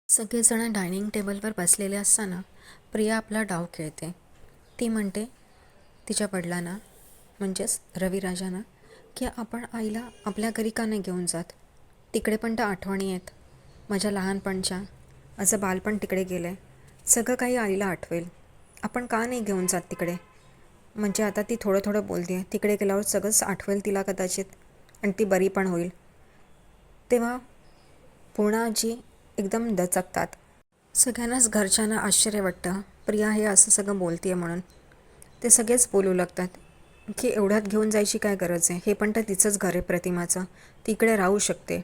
सगळेजण डायनिंग टेबलवर बसलेले असताना प्रिया आपला डाव खेळते. ती म्हणते तिच्या वडिलांना म्हणजेच रविराजांना की आपण आईला आपल्या घरी का नाही घेऊन जात. तिकडे पण त्या आठवणी आहेत माझ्या लहानपणच्या. माझं बालपण तिकडे गेलं आहे. सगळं काही आईला आठवेल. आपण का नाही घेऊन जात तिकडे. म्हणजे आता ती थोडं थोडं बोलते आहे. तिकडे गेल्यावर सगळंच आठवेल तिला कदाचित आणि ती बरी पण होईल. तेव्हा पूर्णाजी एकदम दचकतात. सगळ्यांनाच घरच्यांना आश्चर्य वाटतं प्रिया हे असं सगळं बोलते आहे म्हणून. ते सगळेच बोलू लागतात की एवढ्यात घेऊन जायची काय गरज आहे. हे पण तर तिचंच घर आहे प्रतिमाचं. ती इकडे राहू शकते.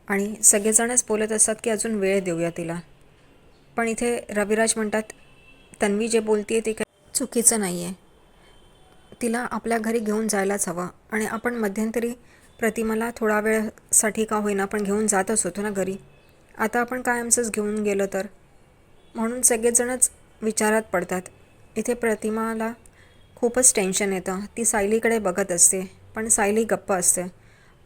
आणि सगळेजणच बोलत असतात की अजून वेळ देऊया तिला. पण इथे रविराज म्हणतात तन्वी जे बोलते ते काही चुकीचं नाही आहे. तिला आपल्या घरी घेऊन जायलाच हवं. आणि आपण मध्यंतरी प्रतिमाला थोडा वेळसाठी का होईना पण घेऊन जातच होतो ना घरी. आता आपण कायमचंच घेऊन गेलं तर. म्हणून सगळेजणच विचारात पडतात. इथे प्रतिमाला खूपच टेन्शन येतं. ती सायलीकडे बघत असते पण सायली गप्प असते.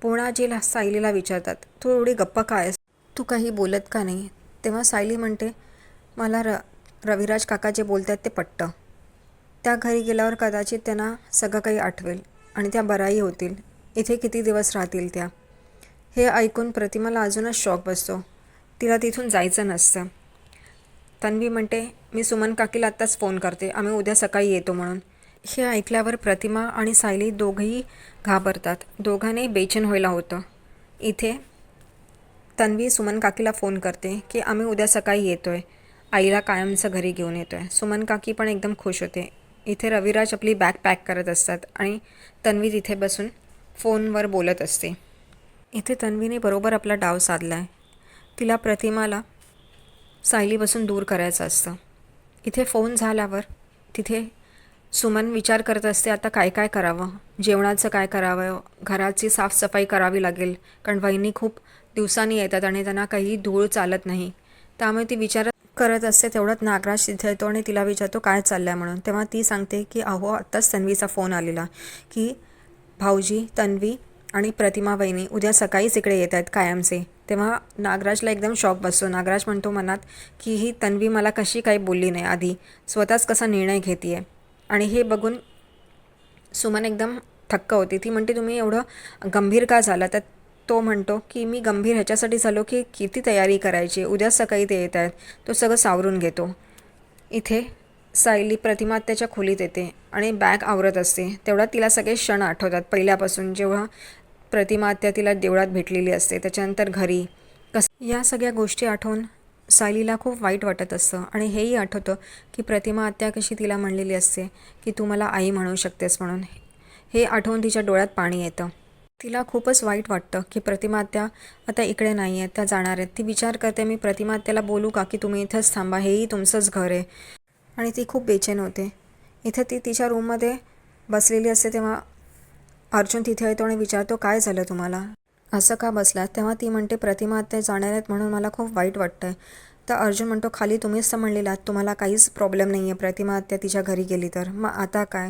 पूर्णाजीला सायलीला विचारतात तू एवढी गप्प काय आहेस, तू काही बोलत का नाही. तेव्हा सायली म्हणते मला रविराज काका जे बोलत आहेत ते पटतं. त्या घरी गेल्यावर कदाचित त्यांना सगळं काही आठवेल आणि त्या बराई होतील. इथे किती दिवस राहतील त्या. हे ऐकून प्रतिमाला अजूनच शॉक बसतो. तिला तिथून जायचं नसतं. तन्वी म्हणते मी सुमन काकीला आत्ताच फोन करते, आम्ही उद्या सकाळी येतो म्हणून. हे ऐकल्यावर प्रतिमा आणि सायली दोघंही घाबरतात. दोघांनाही बेचैन व्हायला होतं. इथे तन्वी सुमन काकीला फोन करते की आम्ही उद्या सकाळी येतो आहे, आईला कायमचं घरी घेऊन येतो आहे. सुमन काकी पण एकदम खुश होते. इथे रविराज आपली बॅग पॅक करत असतात आणि तन्वी तिथे बसून फोनवर बोलत असते. इथे तन्वीने बरोबर आपला डाव साधला आहे. तिला प्रतिमाला सायलीपासून दूर करायचं असतं. इथे फोन झाल्यावर तिथे सुमन विचार करत असते आता काय काय करावं. जेवणाचं काय करावं, घराची साफसफाई करावी लागेल कारण वहिनी खूप दिवसांनी येतात आणि त्यांना काही धूळ चालत नाही. त्यामुळे ती विचार करत असते. तेवढ्यात नागराज तिथे येतो आणि तिला विचारतो काय चाललं आहे म्हणून. तेव्हा ती सांगते की अहो आत्ताच तन्वीचा फोन आलेला की भाऊजी, तन्वी आणि प्रतिमा वहिनी उद्या सकाळीच इकडे येत आहेत कायमचे. तेव्हा नागराजला एकदम शॉक बसतो. नागराज म्हणतो मनात की ही तन्वी मला कशी काही बोलली नाही आधी, स्वतःच कसा निर्णय घेते आहे. आणि हे बघून सुमन एकदम थक्क होती. ती म्हणते तुम्ही एवढं गंभीर का झाला. तर तो म्हणतो की मी गंभीर ह्याच्यासाठी झालो की किती तयारी करायची, उद्या सकाळी ते येत आहेत. तो सगळं सावरून घेतो. इथे सायली प्रतिमा आत्याच्या खोलीत येते आणि बॅग आवरत असते. तेवढ्यात तिला सगळे क्षण आठवतात पहिल्यापासून, जेव्हा प्रतिमा आत्या तिला देवळात भेटलेली असते, त्याच्यानंतर घरी या सगळ्या गोष्टी आठवून सायलीला खूप वाईट वाटत असतं. आणि हेही आठवतं की प्रतिमा आत्या कशी तिला म्हणलेली असते की तू मला आई म्हणू शकतेस म्हणून. हे आठवून तिच्या डोळ्यात पाणी येतं. तिला खूपच वाईट वाटतं की प्रतिमा आत्या आता इकडे नाही आहेत, त्या जाणार आहेत. ती विचार करते मी प्रतिमा आत्याला बोलू का की तुम्ही इथंच थांबा, हेही तुमचंच घर आहे. आणि ती खूप बेचैन होते. इथे ती तिच्या रूममध्ये बसलेली असते तेव्हा अर्जुन तिथे येतो आणि विचारतो काय झालं तुम्हाला, असं का बसलात. तेव्हा ती म्हणते प्रतिमा आत्या जाणार आहेत म्हणून मला खूप वाईट वाटतं आहे. तर अर्जुन म्हणतो खाली तुम्हीच तर म्हणलेलात तुम्हाला काहीच प्रॉब्लेम नाही आहे प्रतिमा आत्या तिच्या घरी गेली तर, मग आता काय.